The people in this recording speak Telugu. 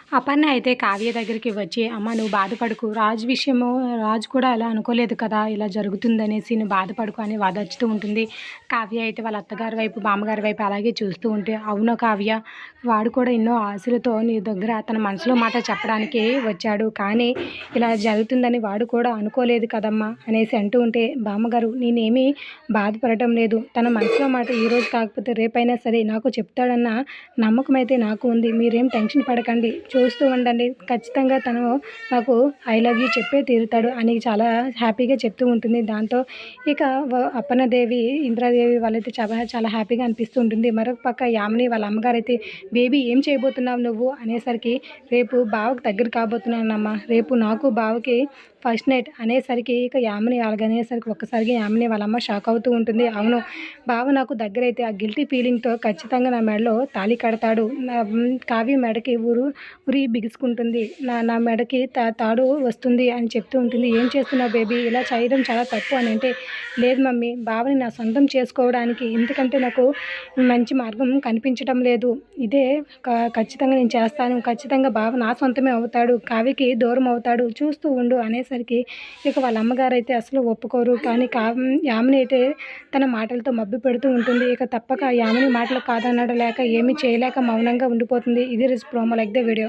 అపర్ణ అయితే కావ్య దగ్గరికి వచ్చి, "అమ్మ నువ్వు బాధపడకు. రాజు కూడా అలా అనుకోలేదు కదా! ఇలా జరుగుతుందనేసి. నువ్వు బాధపడకు" అని వాదోచుతూ ఉంటుంది. కావ్య అయితే వాళ్ళ అత్తగారి వైపు, బామ్మగారి వైపు అలాగే చూస్తూ ఉంటే, "అవును కావ్య, వాడు కూడా ఎన్నో ఆశలతో నీ దగ్గర తన మనసులో మాట చెప్పడానికి వచ్చాడు. కానీ ఇలా జరుగుతుందని వాడు కూడా అనుకోలేదు కదమ్మా" అనేసి అంటూ ఉంటే, బామ్మగారు నేనేమీ బాధపడటం లేదు. తన మనసులో మాట ఈరోజు కాకపోతే రేపైనా సరే నాకు చెప్తాడన్న నమ్మకం అయితే నాకు ఉంది. మీరేం టెన్షన్ పడకండి. చూస్తూ ఉండండి. ఖచ్చితంగా తను నాకు ఐ లవ్ యూ చెప్పే తీరుతాడు అని చాలా హ్యాపీగా చెప్తూ ఉంటుంది. దాంతో ఇక అప్పన్నదేవి, ఇంద్రాదేవి వాళ్ళైతే చాలా చాలా హ్యాపీగా అనిపిస్తూ ఉంటుంది. మరొక పక్క యామిని వాళ్ళ అమ్మగారైతే, "బేబీ ఏం చేయబోతున్నావు నువ్వు" అనేసరికి, "రేపు బావకి దగ్గర కాబోతున్నానమ్మా. రేపు నాకు బావకి ఫస్ట్ నైట్" అనేసరికి ఇక యామిని అలాగనేసరికి ఒక్కసారిగా యామిని వాళ్ళమ్మ షాక్ అవుతూ ఉంటుంది. "అవును, బావ నాకు దగ్గరైతే ఆ గిల్టీ ఫీలింగ్‌తో ఖచ్చితంగా నా మెడలో తాళి కడతాడు. కావ్య మెడకి ఉరి బిగుసుకుంటుంది. నా నా మెడకి తాడు వస్తుంది" అని చెప్తూ ఉంటుంది. "ఏం చేస్తున్నావు బేబీ? ఇలా చేయడం చాలా తప్పు" అని అంటే, "లేదు మమ్మీ, బావని నా సొంతం చేసుకోవడానికి ఎందుకంటే నాకు మంచి మార్గం కనిపించటం లేదు. ఇదే ఖచ్చితంగా నేను చేస్తాను. ఖచ్చితంగా బావ నా సొంతమే అవుతాడు. కావ్యకి దూరం అవుతాడు. చూస్తూ ఉండు" అనేసరికి ఇక వాళ్ళ అమ్మగారైతే అసలు ఒప్పుకోరు. కానీ యామిని అయితే తన మాటలతో మభ్య పెడుతూ ఉంటుంది. ఇక తప్పక యామిని మాటలు కాదనలేక ఏమీ చేయలేక మౌనంగా ఉండిపోతుంది. ఇది ఈరోజు ప్రోమో. Like the video.